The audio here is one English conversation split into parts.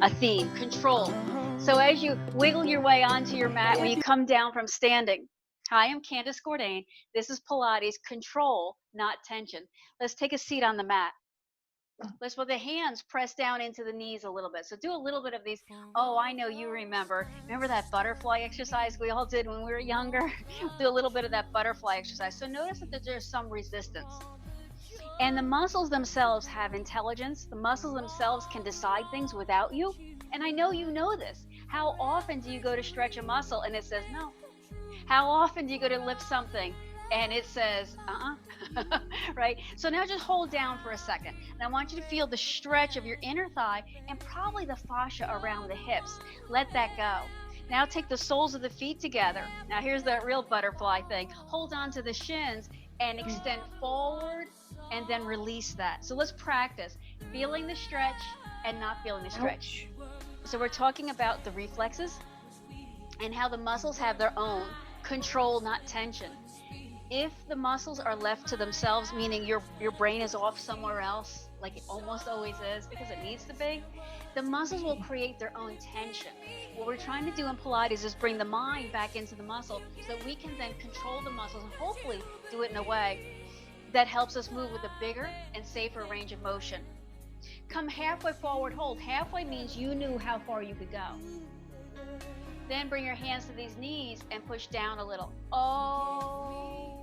a theme, control. So as you wiggle your way onto your mat, when you come down from standing, hi, I'm Candace Gourdain. This is Pilates, control, not tension. Let's take a seat on the mat. Let's put the hands press down into the knees a little bit. So do a little bit of these. Oh, I know you remember. Remember that butterfly exercise we all did when we were younger? Do a little bit of that butterfly exercise. So notice that there's some resistance. And the muscles themselves have intelligence. The muscles themselves can decide things without you. And I know you know this. How often do you go to stretch a muscle and it says no? How often do you go to lift something and it says, right? So now just hold down for a second. And I want you to feel the stretch of your inner thigh and probably the fascia around the hips. Let that go. Now take the soles of the feet together. Now here's the real butterfly thing. Hold on to the shins and extend forward and then release that. So let's practice feeling the stretch and not feeling the stretch. So we're talking about the reflexes and how the muscles have their own control, not tension. If the muscles are left to themselves, meaning your brain is off somewhere else, like it almost always is because it needs to be, the muscles will create their own tension. What we're trying to do in Pilates is bring the mind back into the muscle so that we can then control the muscles and hopefully do it in a way that helps us move with a bigger and safer range of motion. Come halfway forward, hold. Halfway means you knew how far you could go. Then bring your hands to these knees and push down a little. Oh.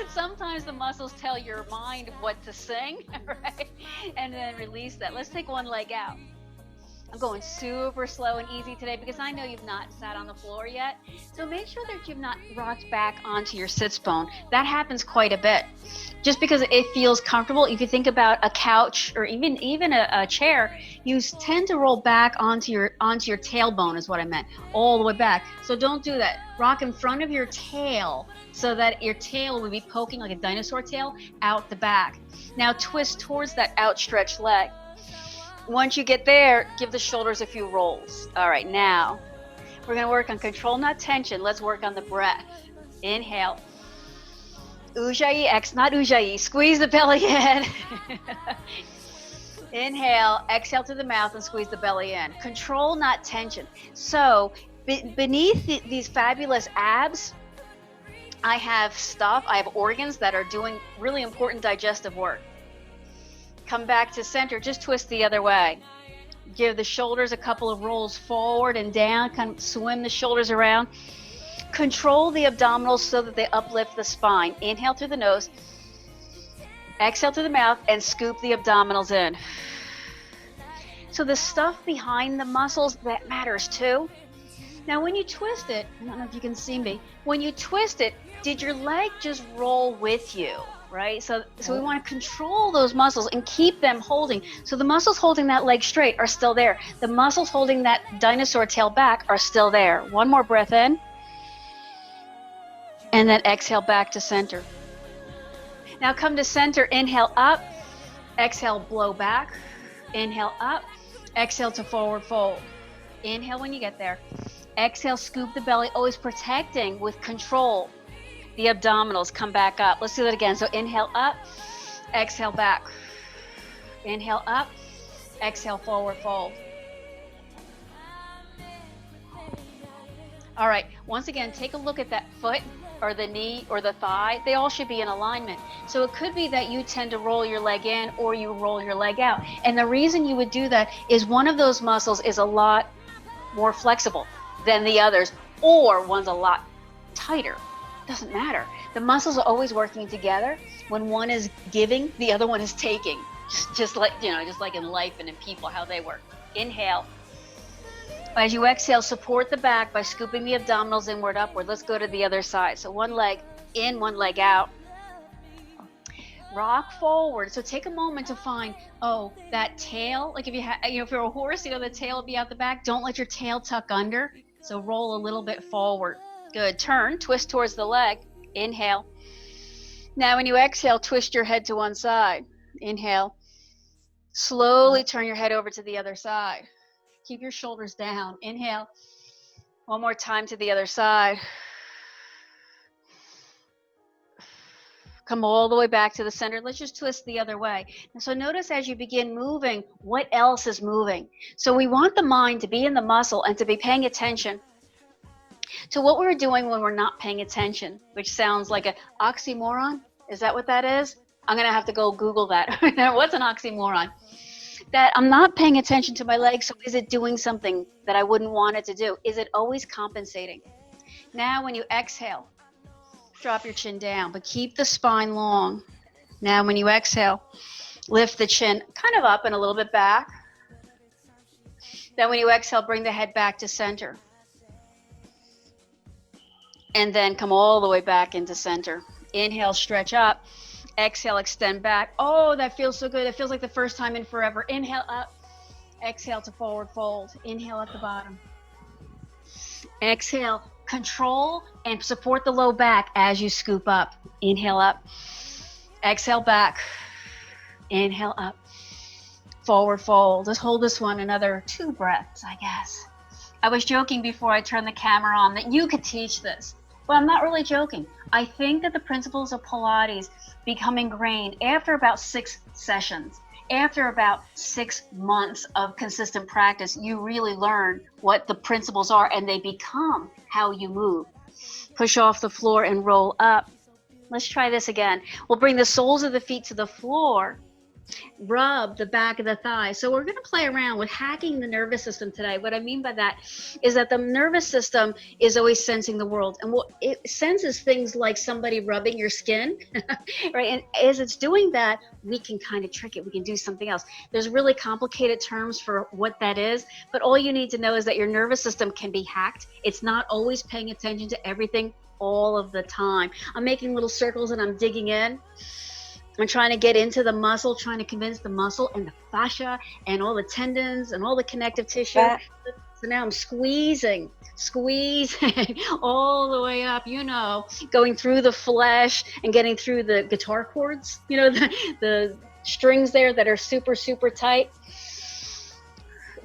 Sometimes the muscles tell your mind what to sing, right? And then release that. Let's take one leg out. I'm going super slow and easy today because I know you've not sat on the floor yet. So make sure that you've not rocked back onto your sits bone. That happens quite a bit. Just because it feels comfortable, if you think about a couch or even a chair, you tend to roll back onto your tailbone is what I meant, all the way back. So don't do that. Rock in front of your tail so that your tail will be poking like a dinosaur tail out the back. Now twist towards that outstretched leg. Once you get there, give the shoulders a few rolls. All right, now we're going to work on control, not tension. Let's work on the breath. Inhale. Ujjayi, not Ujjayi. Squeeze the belly in. Inhale, exhale through the mouth and squeeze the belly in. Control, not tension. So beneath these fabulous abs, I have organs that are doing really important digestive work. Come back to center, just twist the other way. Give the shoulders a couple of rolls forward and down, kind of swim the shoulders around. Control the abdominals so that they uplift the spine. Inhale through the nose, exhale through the mouth, and scoop the abdominals in. So the stuff behind the muscles, that matters too. Now when you twist it, I don't know if you can see me, when you twist it, did your leg just roll with you? Right? So we want to control those muscles and keep them holding. So the muscles holding that leg straight are still there. The muscles holding that dinosaur tail back are still there. One more breath in. And then exhale back to center. Now come to center, inhale up, exhale, blow back, inhale up, exhale to forward fold. Inhale when you get there. Exhale, scoop the belly, always protecting with control. The abdominals come back up. Let's do that again. So inhale up, exhale back. Inhale up, exhale forward fold. All right, once again, take a look at that foot or the knee or the thigh. They all should be in alignment. So it could be that you tend to roll your leg in or you roll your leg out. And the reason you would do that is one of those muscles is a lot more flexible than the others, or one's a lot tighter. Doesn't matter. The muscles are always working together. When one is giving, the other one is taking. Just like in life and in people, how they work. Inhale. As you exhale, support the back by scooping the abdominals inward, upward. Let's go to the other side. So one leg in, one leg out. Rock forward. So take a moment to find, that tail. Like if you're a horse, the tail will be out the back. Don't let your tail tuck under. So roll a little bit forward. Good. Turn, twist towards the leg. Inhale. Now when you exhale, twist your head to one side. Inhale. Slowly turn your head over to the other side. Keep your shoulders down. Inhale. One more time to the other side. Come all the way back to the center. Let's just twist the other way. And so notice as you begin moving, what else is moving? So we want the mind to be in the muscle and to be paying attention to what we're doing when we're not paying attention, which sounds like an oxymoron. Is that what that is? I'm going to have to go Google that. What's an oxymoron? That I'm not paying attention to my legs, so is it doing something that I wouldn't want it to do? Is it always compensating? Now when you exhale, drop your chin down, but keep the spine long. Now when you exhale, lift the chin kind of up and a little bit back. Then when you exhale, bring the head back to center. And then come all the way back into center. Inhale, stretch up. Exhale, extend back. Oh, that feels so good. It feels like the first time in forever. Inhale up. Exhale to forward fold. Inhale at the bottom. Exhale, control and support the low back as you scoop up. Inhale up. Exhale back. Inhale up. Forward fold. Let's hold this one another 2 breaths, I guess. I was joking before I turned the camera on that you could teach this, but I'm not really joking. I think that the principles of Pilates become ingrained after about 6 sessions. After about 6 months of consistent practice, you really learn what the principles are and they become how you move. Push off the floor and roll up. Let's try this again. We'll bring the soles of the feet to the floor. Rub the back of the thigh. So we're going to play around with hacking the nervous system today. What I mean by that is that the nervous system is always sensing the world, and what it senses things like somebody rubbing your skin, right? And as it's doing that, we can kind of trick it. We can do something else. There's really complicated terms for what that is, but all you need to know is that your nervous system can be hacked. It's not always paying attention to everything all of the time. I'm making little circles and I'm digging in. I'm trying to get into the muscle, trying to convince the muscle and the fascia and all the tendons and all the connective tissue. So now I'm squeezing all the way up, going through the flesh and getting through the guitar chords, the strings there that are super, super tight.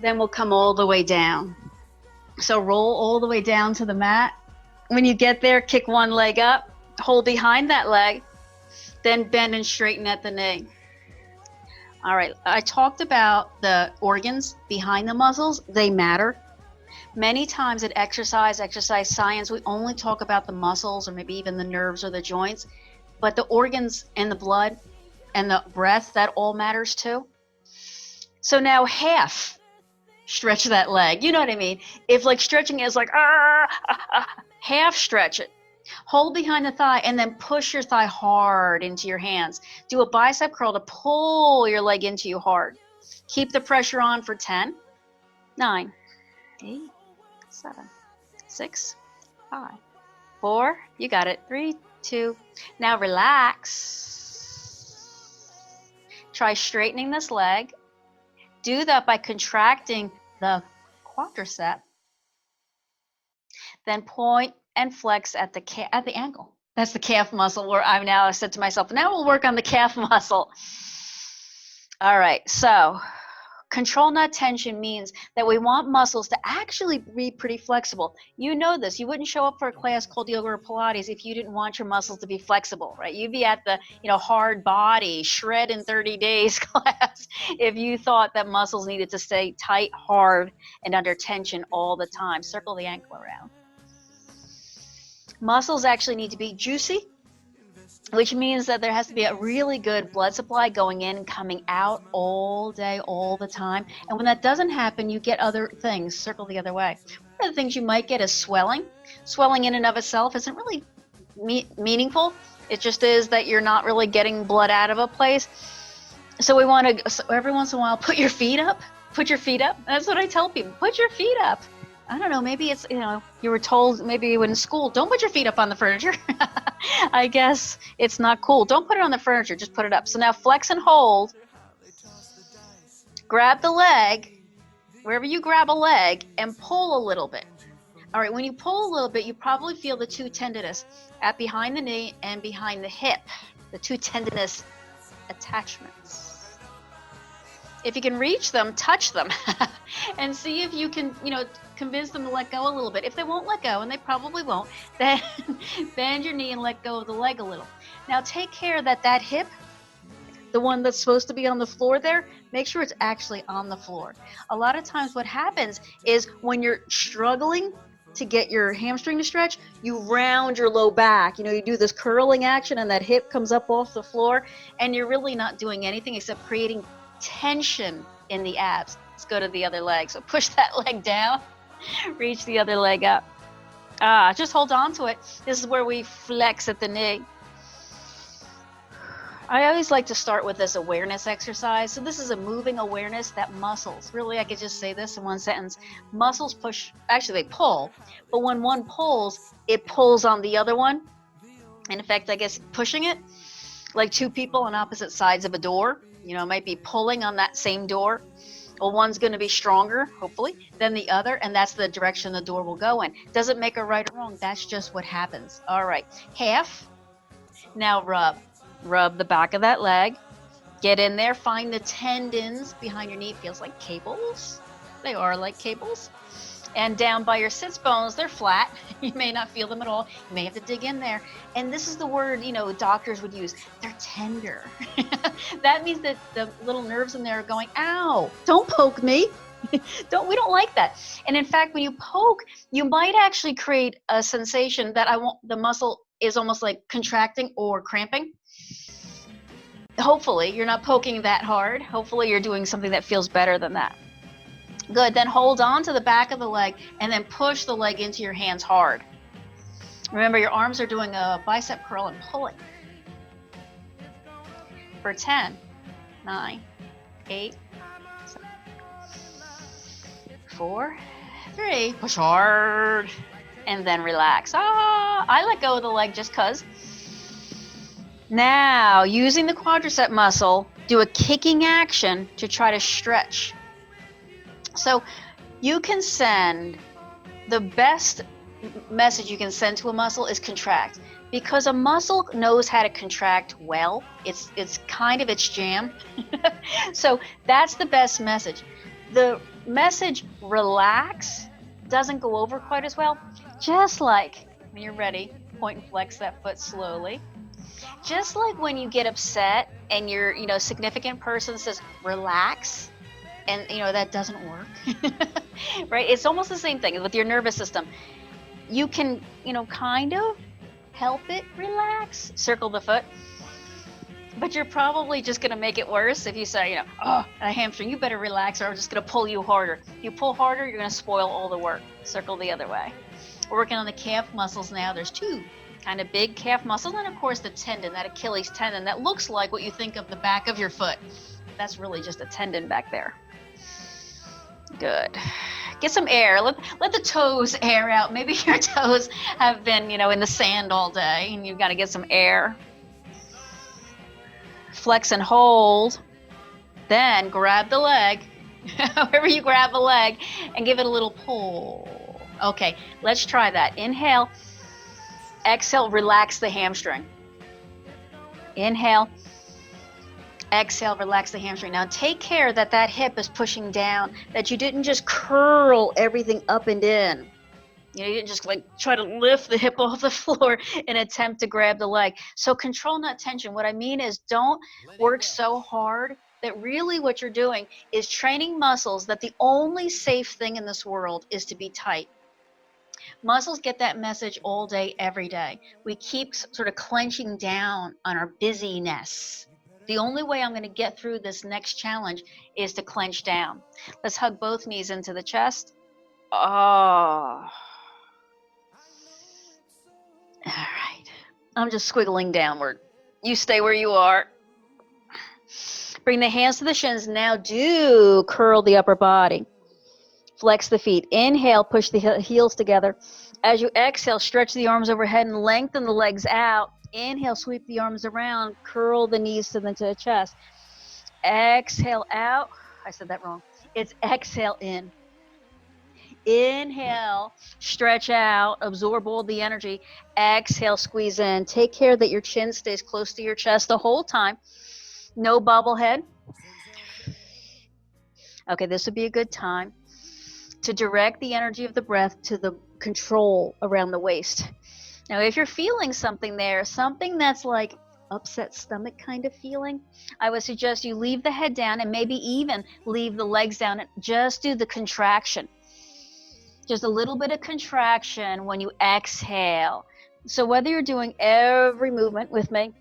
Then we'll come all the way down. So roll all the way down to the mat. When you get there, kick one leg up, hold behind that leg. Then bend and straighten at the knee. All right, I talked about the organs behind the muscles. They matter. Many times at exercise science, we only talk about the muscles or maybe even the nerves or the joints, but the organs and the blood and the breath, that all matters too. So now half stretch that leg. You know what I mean? If like stretching is like, half stretch it. Hold behind the thigh and then push your thigh hard into your hands. Do a bicep curl to pull your leg into you hard. Keep the pressure on for 10, 9, 8, 7, 6, 5, 4. You got it. 3, 2. Now relax. Try straightening this leg. Do that by contracting the quadricep. Then point and flex at the ankle. That's the calf muscle where I've now said to myself, now we'll work on the calf muscle. All right, so control not tension means that we want muscles to actually be pretty flexible. You know this. You wouldn't show up for a class called yoga or Pilates if you didn't want your muscles to be flexible, right? You'd be at the hard body, shred in 30 days class if you thought that muscles needed to stay tight, hard, and under tension all the time. Circle the ankle around. Muscles actually need to be juicy, which means that there has to be a really good blood supply going in and coming out all day, all the time. And when that doesn't happen, you get other things. Circle the other way. One of the things you might get is swelling. Swelling in and of itself isn't really meaningful. It just is that you're not really getting blood out of a place. So we want to, every once in a while, put your feet up. Put your feet up. That's what I tell people. Put your feet up. I don't know, maybe it's, you were told maybe in school, don't put your feet up on the furniture. I guess it's not cool. Don't put it on the furniture, just put it up. So now flex and hold. Grab the leg, wherever you grab a leg, and pull a little bit. All right, when you pull a little bit, you probably feel the 2 tendinous at behind the knee and behind the hip, the 2 tendinous attachments. If you can reach them, touch them and see if you can, convince them to let go a little bit. If they won't let go, and they probably won't, then bend your knee and let go of the leg a little. Now take care that that hip, the one that's supposed to be on the floor there, make sure it's actually on the floor. A lot of times what happens is when you're struggling to get your hamstring to stretch, you round your low back. You know, you do this curling action and that hip comes up off the floor, and you're really not doing anything except creating tension in the abs. Let's go to the other leg. So push that leg down, reach the other leg up. Just hold on to it. This is where we flex at the knee. I always like to start with this awareness exercise. So this is a moving awareness that muscles, really I could just say this in one sentence, muscles push, actually they pull, but when one pulls, it pulls on the other one. And in fact, I guess pushing it, like two people on opposite sides of a door, you know, might be pulling on that same door. Well, one's going to be stronger, hopefully, than the other, and that's the direction the door will go in. Doesn't make a right or wrong, that's just what happens. All right, half, now rub. Rub the back of that leg, get in there, find the tendons behind your knee. Feels like cables. They are like cables. And down by your sits bones, they're flat. You may not feel them at all. You may have to dig in there. And this is the word, you know, doctors would use. They're tender. That means that the little nerves in there are going, ow, don't poke me. We don't like that. And in fact, when you poke, you might actually create a sensation that the muscle is almost like contracting or cramping. Hopefully you're not poking that hard. Hopefully you're doing something that feels better than that. Good, then hold on to the back of the leg and then push the leg into your hands hard. Remember, your arms are doing a bicep curl and pulling. For 10, 9, 8, 7, 4, 3, push hard, and then relax. I let go of the leg just cause. Now, using the quadricep muscle, do a kicking action to try to stretch. So you can send, the best message you can send to a muscle is contract, because a muscle knows how to contract well. It's kind of its jam. So that's the best message. The message relax doesn't go over quite as well. Just like when you're ready, point and flex that foot slowly. Just like when you get upset and your, you know, significant person says relax, and you know that doesn't work. Right? It's almost the same thing with your nervous system. You can, you know, kind of help it relax, circle the foot, but you're probably just going to make it worse if you say, you know, oh, a hamstring, you better relax or I'm just going to pull you harder. If you pull harder, you're going to spoil all the work. Circle the other way. We're working on the calf muscles now. There's two kind of big calf muscles, and of course the tendon, that Achilles tendon that looks like what you think of the back of your foot. That's really just a tendon back there. Good. Get some air. Let the toes air out. Maybe your toes have been, you know, in the sand all day and you've got to get some air. Flex and hold. Then grab the leg, however you grab the leg, and give it a little pull. Okay, let's try that. Inhale. Exhale, relax the hamstring. Inhale. Exhale, relax the hamstring. Now take care that that hip is pushing down, that you didn't just curl everything up and in. You know, you didn't just like try to lift the hip off the floor in an attempt to grab the leg. So control, not tension. What I mean is don't work so hard that really what you're doing is training muscles that the only safe thing in this world is to be tight. Muscles get that message all day, every day. We keep sort of clenching down on our busyness. The only way I'm going to get through this next challenge is to clench down. Let's hug both knees into the chest. Oh. All right. I'm just squiggling downward. You stay where you are. Bring the hands to the shins. Now do curl the upper body. Flex the feet. Inhale, push the heels together. As you exhale, stretch the arms overhead and lengthen the legs out. Inhale, sweep the arms around, curl the knees to the chest. Exhale out. I said that wrong. It's exhale in. Inhale, stretch out, absorb all the energy. Exhale, squeeze in. Take care that your chin stays close to your chest the whole time. No bobblehead. Okay, this would be a good time to direct the energy of the breath to the control around the waist. Now, if you're feeling something there, something that's like upset stomach kind of feeling, I would suggest you leave the head down and maybe even leave the legs down and just do the contraction. Just a little bit of contraction when you exhale. So whether you're doing every movement with me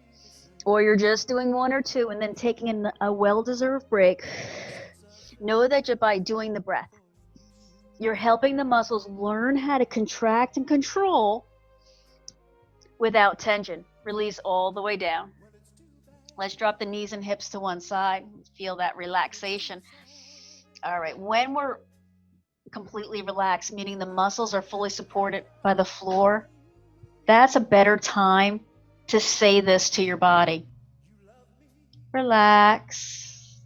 or you're just doing one or two and then taking a well-deserved break, know that by doing the breath, you're helping the muscles learn how to contract and control without tension. Release all the way down. Let's drop the knees and hips to one side. Feel that relaxation. All right, when we're completely relaxed, meaning the muscles are fully supported by the floor, that's a better time to say this to your body. Relax.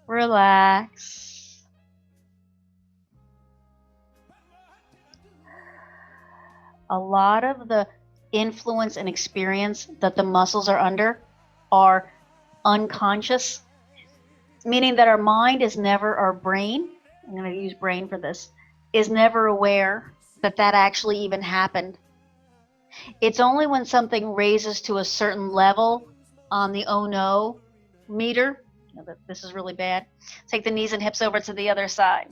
Relax. A lot of the influence and experience that the muscles are under are unconscious, meaning that our mind is never, our brain, I'm going to use brain for this, is never aware that that actually even happened. It's only when something raises to a certain level on the oh no meter, that this is really bad, take the knees and hips over to the other side,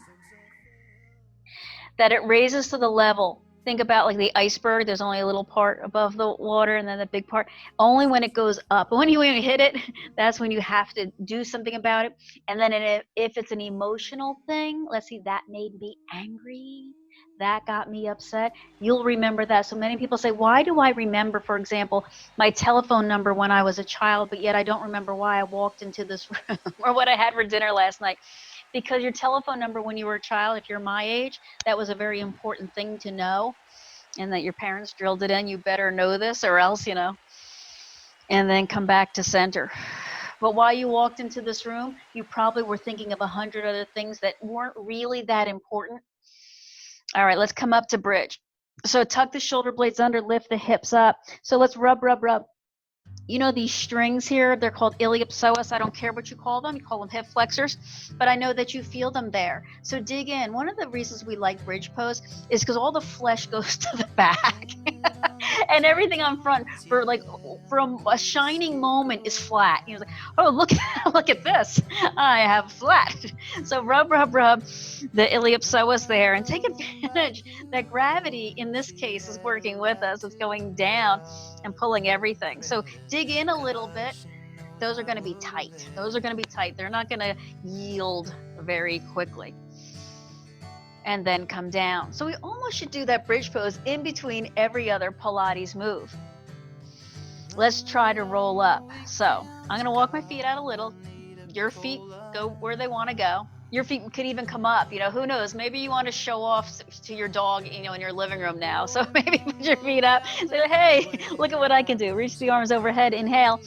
that it raises to the level. Think about like the iceberg, there's only a little part above the water and then the big part. Only when it goes up. When you hit it, that's when you have to do something about it. And then if it's an emotional thing, let's see, that made me angry, that got me upset, you'll remember that. So many people say, why do I remember, for example, my telephone number when I was a child, but yet I don't remember why I walked into this room or what I had for dinner last night? Because your telephone number when you were a child, if you're my age, that was a very important thing to know, and that your parents drilled it in, you better know this or else, you know, and then come back to center. But while you walked into this room, you probably were thinking of 100 other things that weren't really that important. All right, let's come up to bridge. So tuck the shoulder blades under, lift the hips up. So let's rub, rub, rub. You know these strings here, they're called iliopsoas. I don't care what you call them hip flexors, but I know that you feel them there. So dig in. One of the reasons we like bridge pose is because all the flesh goes to the back and everything on front for a shining moment is flat. You know, like, oh, look at this, I have flat. So rub, rub, rub the iliopsoas there and take advantage that gravity in this case is working with us. It's going down and pulling everything. So dig in a little bit. Those are going to be tight. They're not going to yield very quickly. And then come down. So we almost should do that bridge pose in between every other Pilates move. Let's try to roll up. So I'm going to walk my feet out a little. Your feet go where they want to go. Your feet could even come up, you know, who knows? Maybe you want to show off to your dog, you know, in your living room now. So maybe put your feet up, say, hey, look at what I can do. Reach the arms overhead, inhale.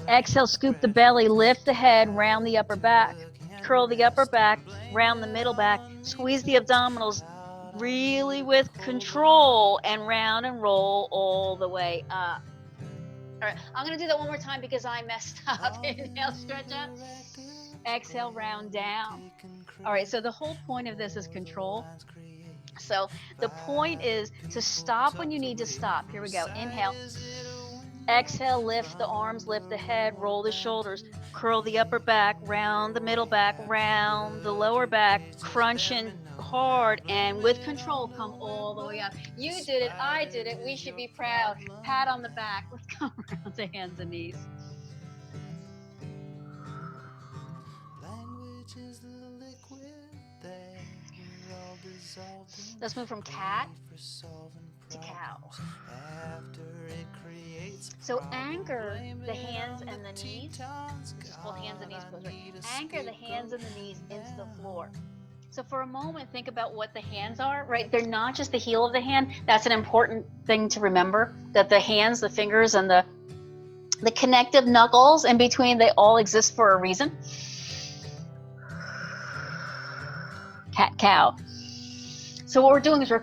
Exhale, scoop the belly, lift the head, round the upper back. Curl the upper back, round the middle back. Squeeze the abdominals really with control and round and roll all the way up. All right, I'm going to do that one more time because I messed up. Inhale, stretch up. Exhale, round down. All right, so the whole point of this is control. So the point is to stop when you need to stop. Here we go. Inhale. Exhale, lift the arms, lift the head, roll the shoulders, curl the upper back, round the middle back, round the lower back, crunching hard and with control, come all the way up. You did it, I did it, we should be proud. Pat on the back. Let's come around to hands and knees. Let's move from cat to cow. So anchor the hands and the knees. This is called hands and knees pose, right? Anchor the hands and the knees into the floor. So for a moment, think about what the hands are, right? They're not just the heel of the hand. That's an important thing to remember, that the hands, the fingers, and the connective knuckles in between, they all exist for a reason. Cat, cow. So what we're doing is we're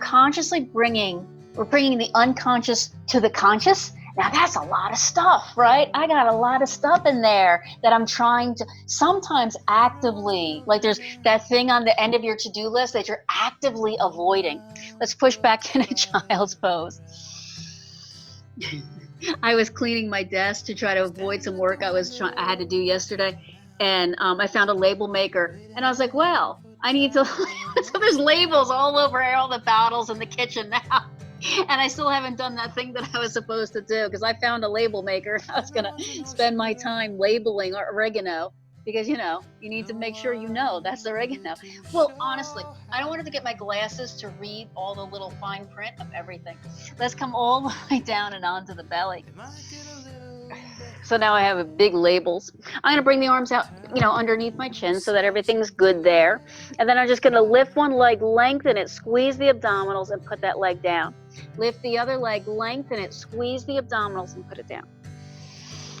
bringing the unconscious to the conscious. Now that's a lot of stuff, right? I got a lot of stuff in there that I'm trying to sometimes actively, like there's that thing on the end of your to-do list that you're actively avoiding. Let's push back in a child's pose. I was cleaning my desk to try to avoid some work I had to do yesterday, and I found a label maker, and I was like, well, I need to. So there's labels all over all the bottles in the kitchen now. And I still haven't done that thing that I was supposed to do because I found a label maker. I was going to spend my time labeling oregano because, you need to make sure that's oregano. Well, honestly, I don't want to get my glasses to read all the little fine print of everything. Let's come all the way down and onto the belly. So now I have big labels. I'm going to bring the arms out, underneath my chin so that everything's good there. And then I'm just going to lift one leg, lengthen it, squeeze the abdominals, and put that leg down. Lift the other leg, lengthen it, squeeze the abdominals, and put it down.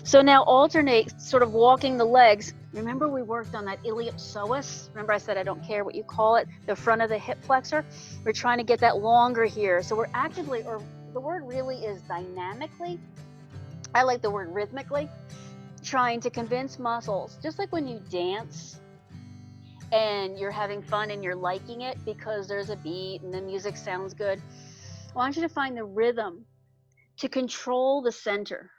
So now alternate sort of walking the legs. Remember we worked on that iliopsoas? Remember I said I don't care what you call it, the front of the hip flexor? We're trying to get that longer here. So we're actively, or the word really is dynamically, I like the word rhythmically, trying to convince muscles, just like when you dance and you're having fun and you're liking it because there's a beat and the music sounds good. I want you to find the rhythm to control the center.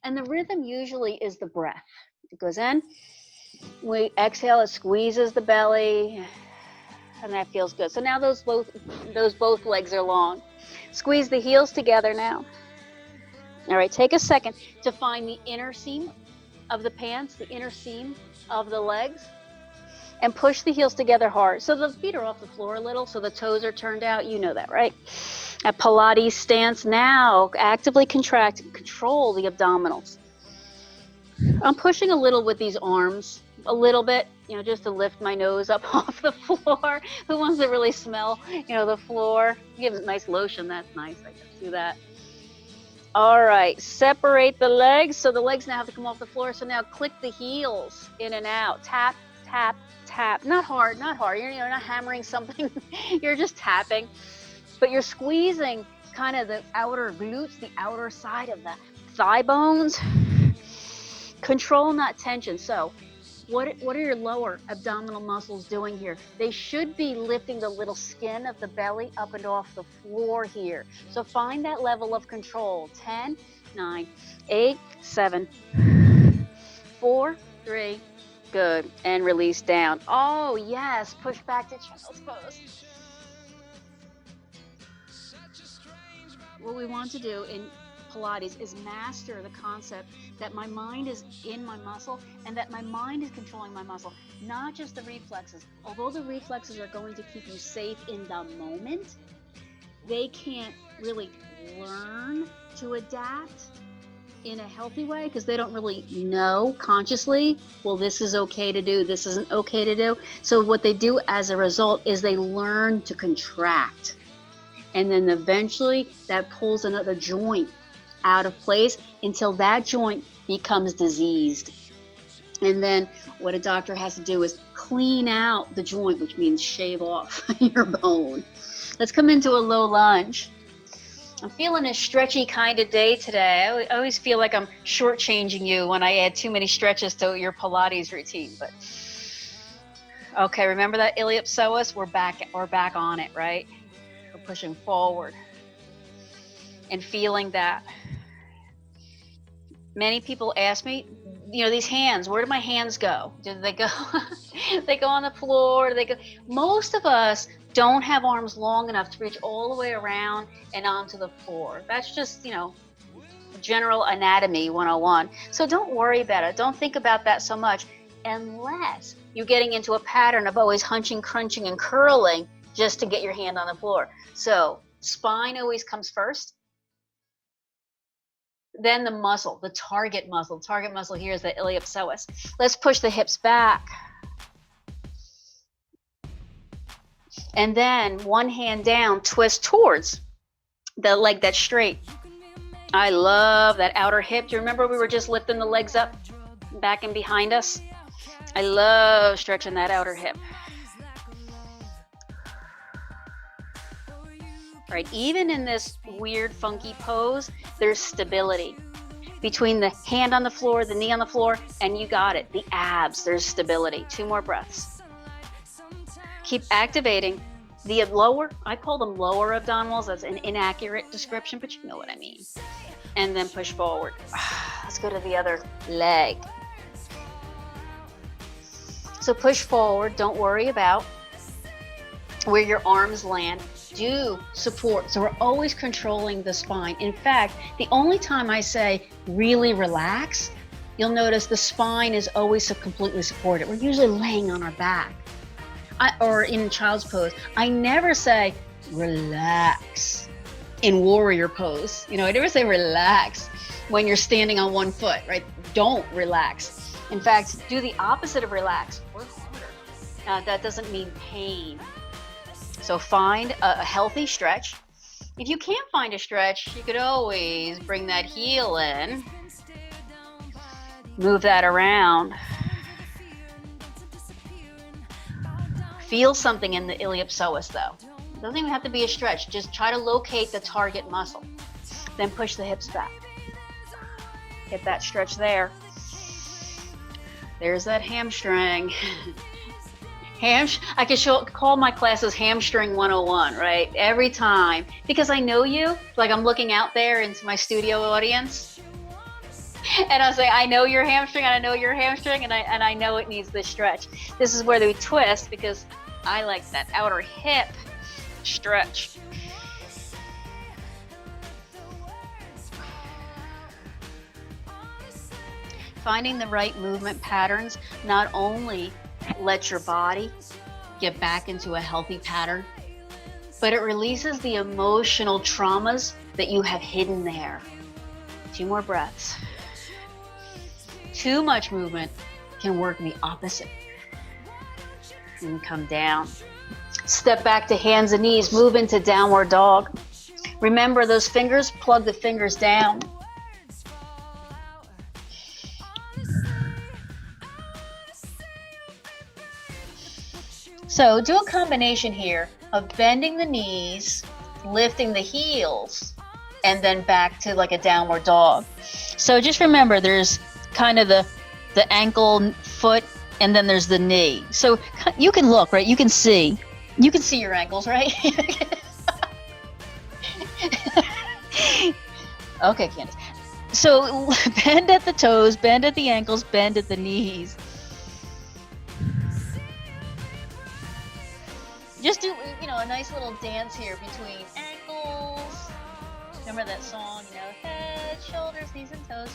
And the rhythm usually is the breath. It goes in, we exhale, it squeezes the belly, and that feels good. So now those both legs are long. Squeeze the heels together now. All right, take a second to find the inner seam of the pants, the inner seam of the legs, and push the heels together hard. So the feet are off the floor a little, so the toes are turned out. You know that, right? At Pilates stance now, actively contract and control the abdominals. I'm pushing a little with these arms, a little bit, just to lift my nose up off the floor. Who wants to really smell, the floor? Give it a nice lotion, that's nice. I can do that. All right, separate the legs. So the legs now have to come off the floor. So now click the heels in and out. Tap, tap, tap. Not hard, not hard. You're not hammering something. You're just tapping. But you're squeezing kind of the outer glutes, the outer side of the thigh bones. Control, not tension. So what are your lower abdominal muscles doing here? They should be lifting the little skin of the belly up and off the floor here. So find that level of control. 10, 9, 8, 7, 4, 3, good. And release down. Oh, yes. Push back to child's pose. What we want to do in Pilates is master the concept that my mind is in my muscle and that my mind is controlling my muscle, not just the reflexes. Although the reflexes are going to keep you safe in the moment, they can't really learn to adapt in a healthy way because they don't really know consciously, well, this is okay to do, this isn't okay to do. So what they do as a result is they learn to contract. And then eventually that pulls another joint out of place until that joint becomes diseased. And then what a doctor has to do is clean out the joint, which means shave off your bone. Let's come into a low lunge. I'm feeling a stretchy kind of day today. I always feel like I'm shortchanging you when I add too many stretches to your Pilates routine. But okay, remember that iliopsoas? We're back on it, right? We're pushing forward and feeling that. Many people ask me, these hands, where do my hands go? Do they go? They go on the floor? Do they go? Most of us don't have arms long enough to reach all the way around and onto the floor. That's just, general anatomy 101. So don't worry about it. Don't think about that so much unless you're getting into a pattern of always hunching, crunching, and curling just to get your hand on the floor. So spine always comes first. Then the muscle, the target muscle. Target muscle here is the iliopsoas. Let's push the hips back. And then one hand down, twist towards the leg that's straight. I love that outer hip. Do you remember we were just lifting the legs up, back and behind us? I love stretching that outer hip. All right, even in this weird, funky pose, there's stability. Between the hand on the floor, the knee on the floor, and you got it, the abs, there's stability. 2 more breaths. Keep activating the lower, I call them lower abdominals. That's an inaccurate description, but you know what I mean. and then push forward. Let's go to the other leg. So push forward. Don't worry about where your arms land. Do support. So we're always controlling the spine. In fact, the only time I say really relax, you'll notice the spine is always so completely supported. We're usually laying on our back or in child's pose. I never say relax in warrior pose. You know, I never say relax when you're standing on one foot, right? Don't relax. In fact, do the opposite of relax. Work harder. That doesn't mean pain. So find a healthy stretch. If you can't find a stretch, you could always bring that heel in. Move that around. Feel something in the iliopsoas though. It doesn't even have to be a stretch. Just try to locate the target muscle. Then push the hips back. Get that stretch there. There's that hamstring. I could call my classes Hamstring 101, right? Every time. Because I know you, like I'm looking out there into my studio audience. And I'll say, I know your hamstring, and I know your hamstring, and I know it needs this stretch. This is where they twist, because I like that outer hip stretch. Finding the right movement patterns not only lets your body get back into a healthy pattern, but it releases the emotional traumas that you have hidden there. 2 more breaths. Too much movement can work the opposite. And come down. Step back to hands and knees. Move into downward dog. Remember those fingers, plug the fingers down. So do a combination here of bending the knees, lifting the heels, and then back to like a downward dog. So just remember there's kind of the ankle, foot, and then there's the knee. So you can look, right? You can see your ankles, right? Okay, Candace. So bend at the toes, bend at the ankles, bend at the knees. Just do, a nice little dance here between ankles. Remember that song, head, shoulders, knees, and toes.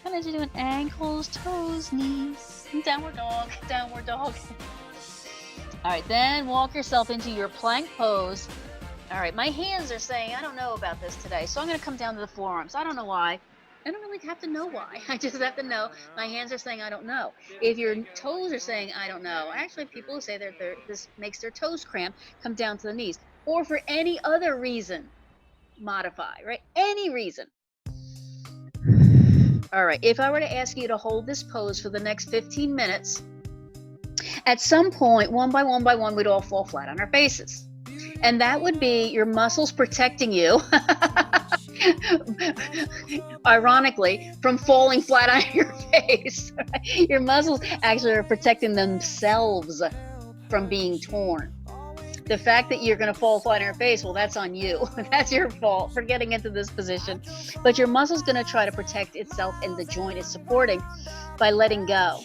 Kind of just doing ankles, toes, knees, and downward dog, downward dog. All right, then walk yourself into your plank pose. All right, my hands are saying, I don't know about this today, so I'm going to come down to the forearms. I don't know why. I don't really have to know why. I just have to know. My hands are saying, I don't know. If your toes are saying, I don't know. Actually, people who say this makes their toes cramp, come down to the knees. Or for any other reason, modify, right? Any reason. All right, if I were to ask you to hold this pose for the next 15 minutes, at some point, one by one, we'd all fall flat on our faces. And that would be your muscles protecting you, ironically, from falling flat on your face. Your muscles actually are protecting themselves from being torn. The fact that you're going to fall flat on your face, well, that's on you. That's your fault for getting into this position. But your muscle's going to try to protect itself and the joint it's supporting by letting go.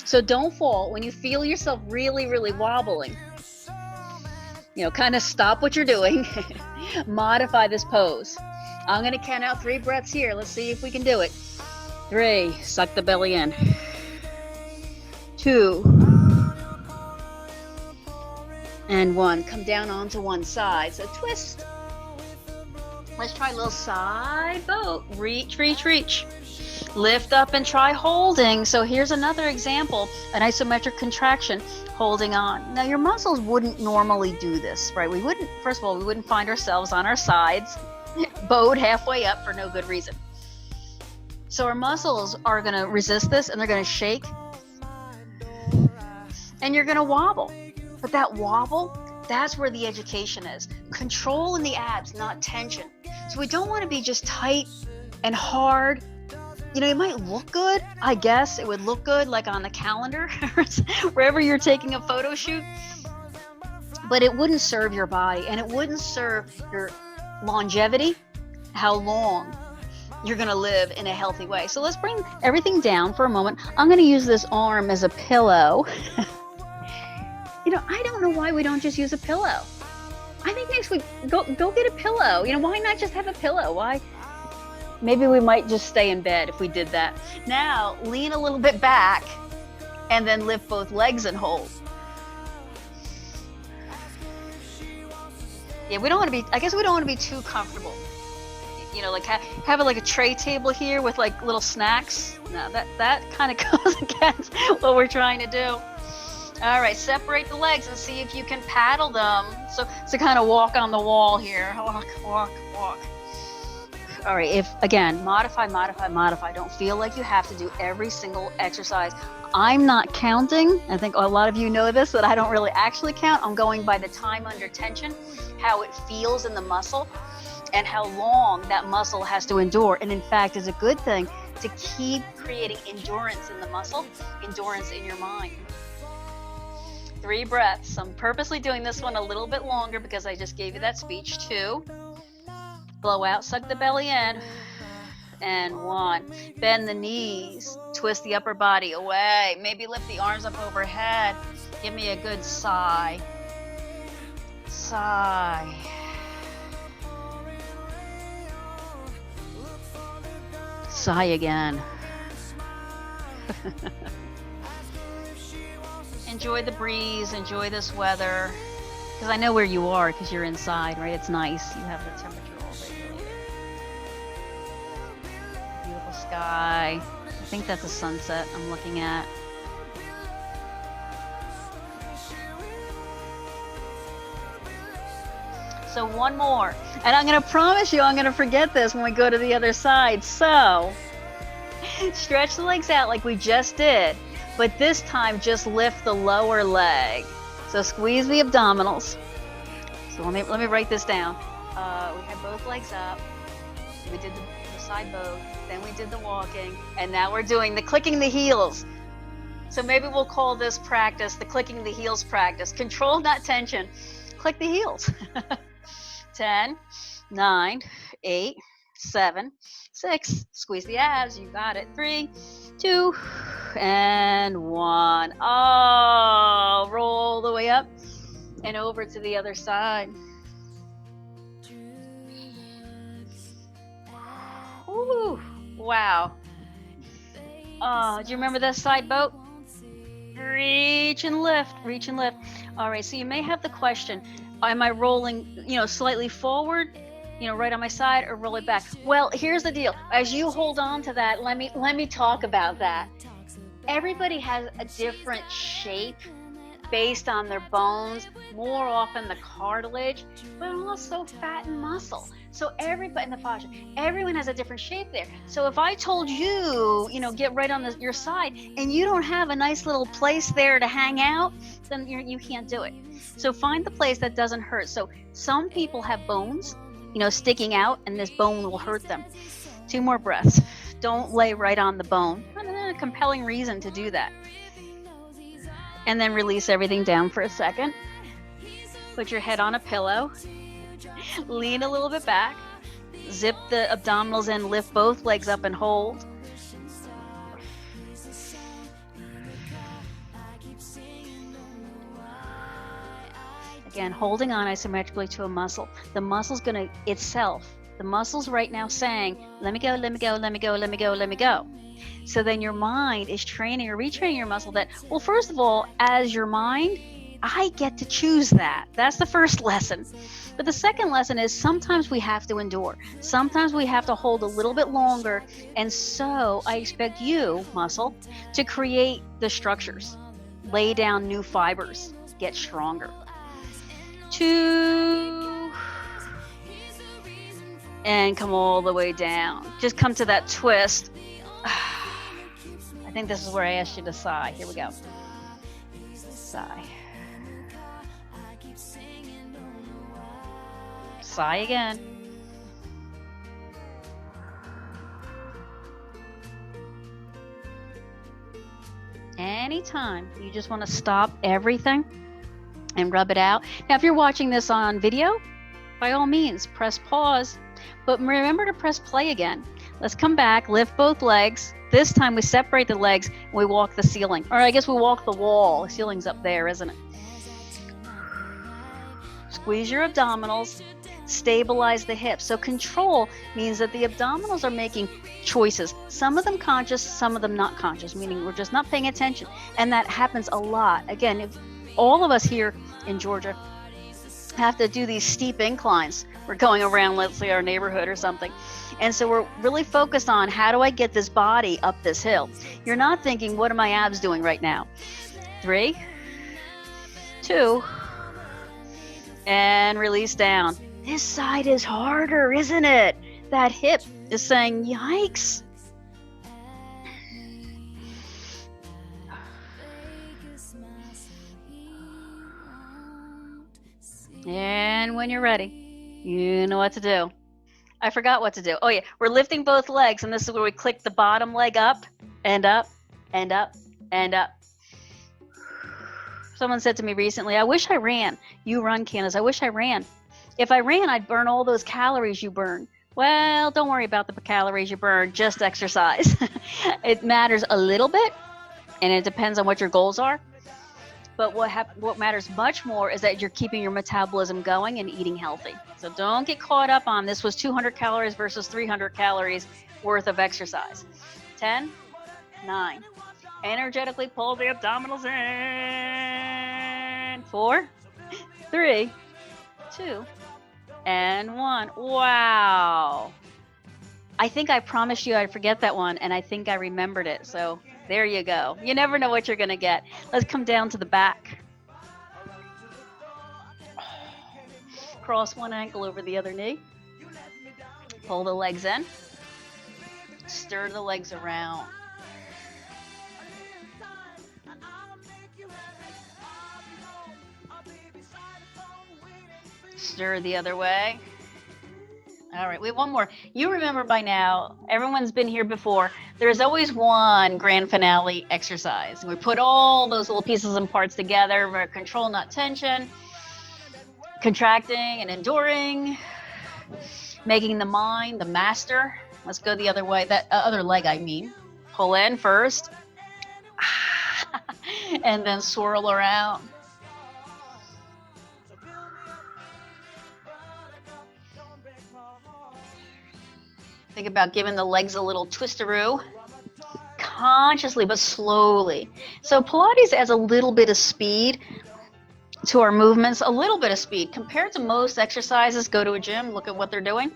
So don't fall. When you feel yourself really, really wobbling, kind of stop what you're doing. Modify this pose. I'm going to count out 3 breaths here. Let's see if we can do it. 3, suck the belly in. 2, and 1. Come down onto one side. So twist. Let's try a little side boat. Reach, reach, reach. Lift up and try holding. So here's another example, an isometric contraction, holding on. Now your muscles wouldn't normally do this, right? First of all, we wouldn't find ourselves on our sides, bowed halfway up for no good reason. So our muscles are going to resist this and they're going to shake and you're going to wobble. But that wobble, that's where the education is. Control in the abs, not tension. So we don't want to be just tight and hard. It might look good. I guess it would look good like on the calendar, wherever you're taking a photo shoot. But it wouldn't serve your body and it wouldn't serve your longevity how long you're going to live in a healthy way. So let's bring everything down for a moment. I'm going to use this arm as a pillow. I don't know why we don't just use a pillow. I think next week, go get a pillow. Why not just have a pillow? Why? Maybe we might just stay in bed if we did that. Now, lean a little bit back and then lift both legs and hold. Yeah, I guess we don't want to be too comfortable. Like have like a tray table here with like little snacks. No, that kind of goes against what we're trying to do. All right, separate the legs and see if you can paddle them. So kind of walk on the wall here. Walk, walk, walk. All right, again, modify. Don't feel like you have to do every single exercise. I'm not counting. I think a lot of you know this, that I don't really actually count. I'm going by the time under tension, how it feels in the muscle, and how long that muscle has to endure. And in fact, it's a good thing to keep creating endurance in the muscle, endurance in your mind. 3 breaths. I'm purposely doing this one a little bit longer because I just gave you that speech. 2. Blow out, suck the belly in. And 1. Bend the knees. Twist the upper body away. Maybe lift the arms up overhead. Give me a good sigh. Sigh. Sigh again. Enjoy the breeze, enjoy this weather. Because I know where you are because you're inside, right? It's nice. You have the temperature all regulated. Beautiful sky. I think that's a sunset I'm looking at. So one more. And I'm going to promise you I'm going to forget this when we go to the other side. So stretch the legs out like we just did. But this time, just lift the lower leg. So squeeze the abdominals. So let me write this down. We had both legs up. We did the side both. Then we did the walking. And now we're doing the clicking the heels. So maybe we'll call this practice the clicking the heels practice. Control, not tension. Click the heels. 10, 9, 8, 7, 6. Squeeze the abs. You got it. 3, 2, and 1. Oh, roll the way up and over to the other side. Ooh, wow. Oh, do you remember that side boat? Reach and lift, reach and lift. All right, so you may have the question, am I rolling, slightly forward, right on my side, or roll it back? Well, here's the deal. As you hold on to that, let me talk about that. Everybody has a different shape based on their bones, more often the cartilage, but also fat and muscle. So everybody in the fascia, everyone has a different shape there. So if I told you, get right on your side, and you don't have a nice little place there to hang out, then you can't do it. So find the place that doesn't hurt. So some people have bones, sticking out, and this bone will hurt them. 2 more breaths. Don't lay right on the bone. Not a compelling reason to do that. And then release everything down for a second. Put your head on a pillow. Lean a little bit back. Zip the abdominals in, lift both legs up and hold. Again, holding on isometrically to a muscle. The muscle's going to itself, the muscle's right now saying, let me go, let me go, let me go, let me go, let me go. So then your mind is training or retraining your muscle that, well, first of all, as your mind, I get to choose that. That's the first lesson. But the second lesson is sometimes we have to endure. Sometimes we have to hold a little bit longer. And so I expect you, muscle, to create the structures, lay down new fibers, get stronger. 2, and come all the way down. Just come to that twist. I think this is where I asked you to sigh. Here we go. Sigh. Sigh again. Anytime you just want to stop everything and rub it out. Now, if you're watching this on video, by all means, press pause But remember to press play again. Let's come back, lift both legs. This time we separate the legs and we walk the ceiling. Or I guess we walk the wall. The ceiling's up there, isn't it? Squeeze your abdominals, stabilize the hips. So control means that the abdominals are making choices. Some of them conscious, some of them not conscious, meaning we're just not paying attention. And that happens a lot. Again, if all of us here in Georgia have to do these steep inclines. We're going around, let's say, our neighborhood or something. And so we're really focused on how do I get this body up this hill? You're not thinking, what are my abs doing right now? 3, 2, and release down. This side is harder, isn't it? That hip is saying, yikes. And when you're ready, you know what to do. I forgot what to do. Oh yeah, we're lifting both legs, and this is where we click the bottom leg up and up and up and up. Someone said to me recently, I wish I ran. You run, Candace. I wish I ran. If I ran, I'd burn all those calories you burn. Well, don't worry about the calories you burn, just exercise. It matters a little bit, and it depends on what your goals are. But what matters much more is that you're keeping your metabolism going and eating healthy. So don't get caught up on this was 200 calories versus 300 calories worth of exercise. 10, 9. Energetically pull the abdominals in. 4, 3, 2, and 1. Wow. I think I promised you I'd forget that one, and I think I remembered it. So there you go. You never know what you're going to get. Let's come down to the back. Cross one ankle over the other knee. Pull the legs in. Stir the legs around. Stir the other way. All right, we have one more. You remember by now, everyone's been here before, there's always one grand finale exercise. We put all those little pieces and parts together, for control, not tension, contracting and enduring, making the mind the master. Let's go the other way, that other leg I mean. Pull in first, and then swirl around. Think about giving the legs a little twisteroo, consciously but slowly. So Pilates adds a little bit of speed to our movements, a little bit of speed. Compared to most exercises, go to a gym, look at what they're doing.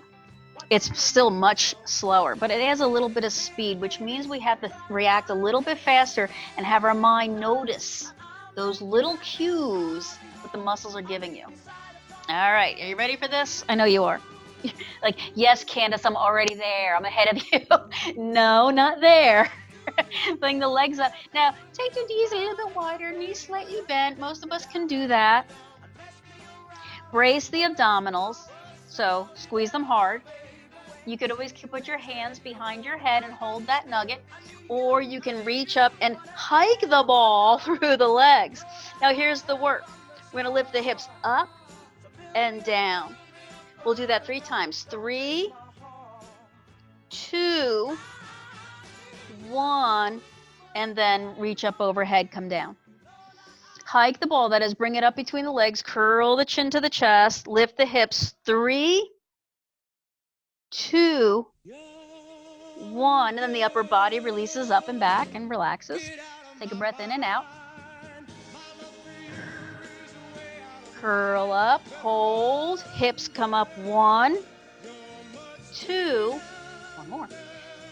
It's still much slower, but it adds a little bit of speed, which means we have to react a little bit faster and have our mind notice those little cues that the muscles are giving you. All right, are you ready for this? I know you are. Like, yes, Candace, I'm already there. I'm ahead of you. No, not there. Bring the legs up. Now, take your knees a little bit wider, knees slightly bent. Most of us can do that. Brace the abdominals. So squeeze them hard. You could always put your hands behind your head and hold that nugget. Or you can reach up and hike the ball through the legs. Now, here's the work. We're going to lift the hips up and down. We'll do that 3 times. 3, 2, 1, and then reach up overhead, come down. Hike the ball, that is, bring it up between the legs, curl the chin to the chest, lift the hips. 3, 2, 1, and then the upper body releases up and back and relaxes. Take a breath in and out. Curl up, hold, hips come up. 1, 2, 1 more.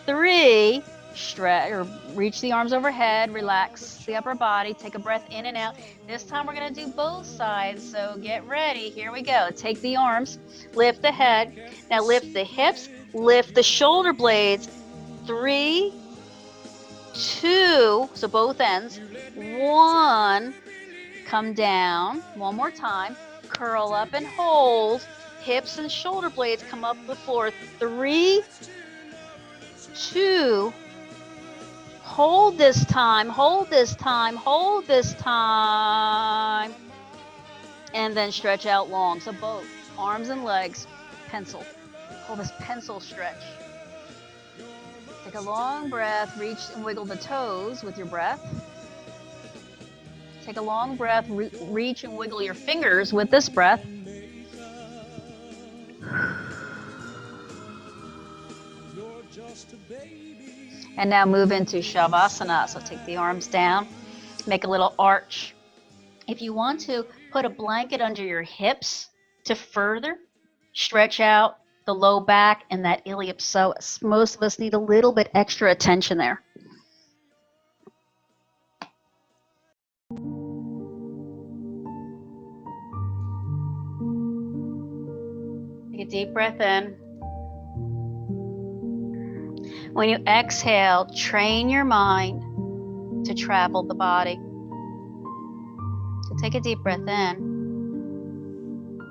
3, stretch or reach the arms overhead, relax the upper body, take a breath in and out. This time we're going to do both sides, so get ready. Here we go. Take the arms, lift the head. Now lift the hips, lift the shoulder blades. 3, 2, so both ends. 1, come down. 1 more time. Curl up and hold. Hips and shoulder blades come up the floor. 3, 2, hold this time, hold this time, hold this time, and then stretch out long. So both arms and legs, pencil. Call this pencil stretch. Take a long breath, reach and wiggle the toes with your breath. Take a long breath, reach and wiggle your fingers with this breath. And now move into Shavasana. So take the arms down, make a little arch. If you want to, put a blanket under your hips to further stretch out the low back and that iliopsoas. Most of us need a little bit extra attention there. Take a deep breath in. When you exhale, train your mind to travel the body. So take a deep breath in.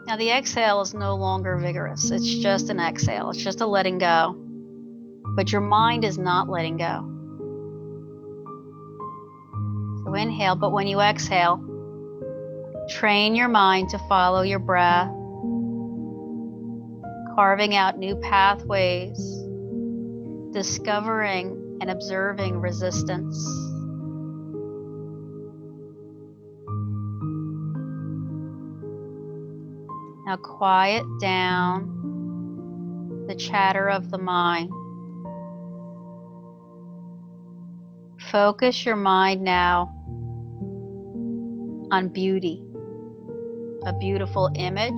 Now the exhale is no longer vigorous. It's just an exhale. It's just a letting go. But your mind is not letting go. So inhale, but when you exhale, train your mind to follow your breath, carving out new pathways, discovering and observing resistance. Now quiet down the chatter of the mind. Focus your mind now on beauty, a beautiful image,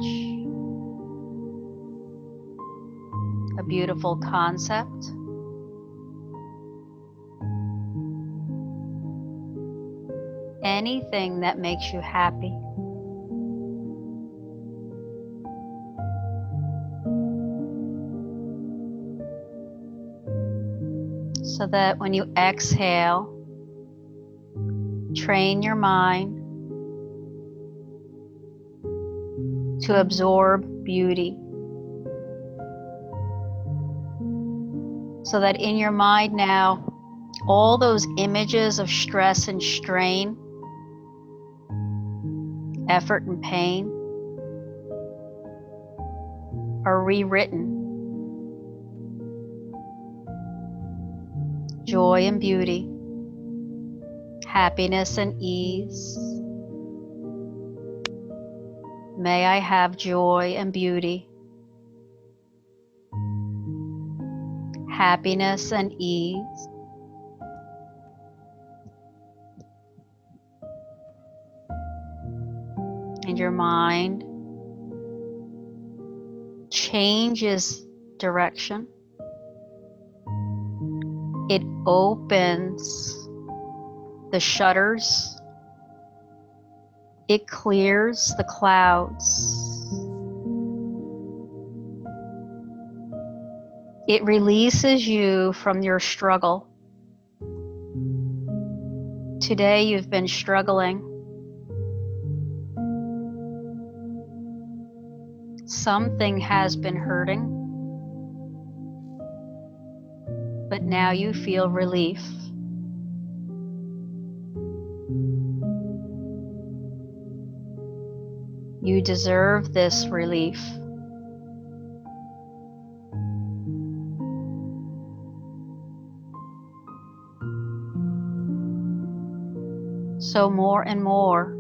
a beautiful concept, anything that makes you happy. So that when you exhale, train your mind to absorb beauty. So that in your mind now, all those images of stress and strain, effort and pain are rewritten. Joy and beauty, happiness and ease. May I have joy and beauty, happiness and ease. And your mind changes direction. It opens the shutters. It clears the clouds. It releases you from your struggle. Today you've been struggling. Something has been hurting. But now you feel relief. You deserve this relief. So more and more,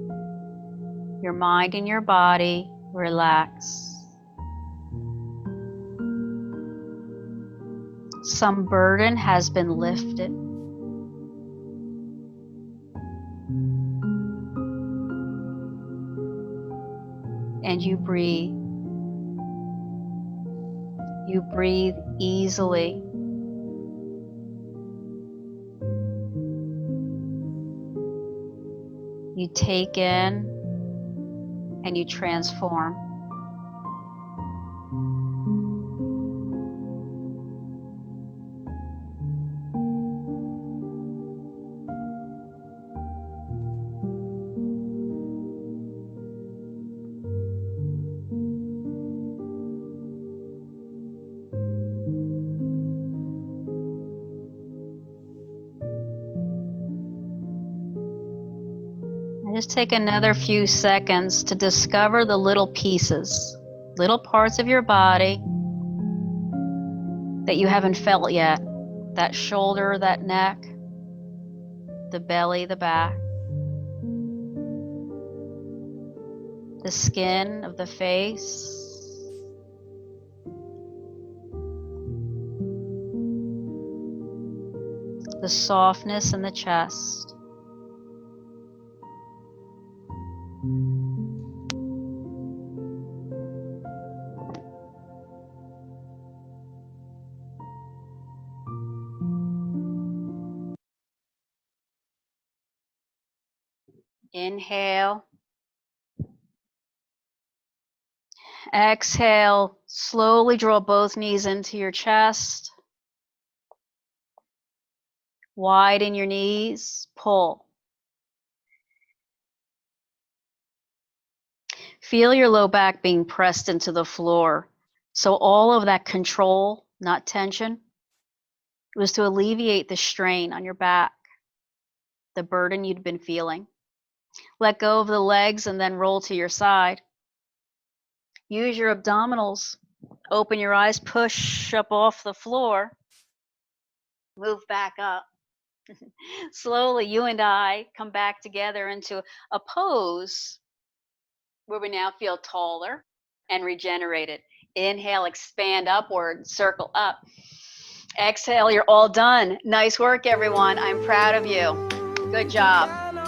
your mind and your body relax. Some burden has been lifted. And you breathe. You breathe easily. You take in and you transform. Just take another few seconds to discover the little pieces, little parts of your body that you haven't felt yet. That shoulder, that neck, the belly, the back, the skin of the face, the softness in the chest. Inhale. Exhale. Slowly draw both knees into your chest. Widen your knees. Pull. Feel your low back being pressed into the floor. So all of that control, not tension, was to alleviate the strain on your back, the burden you'd been feeling. Let go of the legs and then roll to your side. Use your abdominals. Open your eyes, push up off the floor. Move back up. Slowly, you and I come back together into a pose where we now feel taller and regenerated. Inhale, expand upward, circle up. Exhale, you're all done. Nice work, everyone. I'm proud of you. Good job.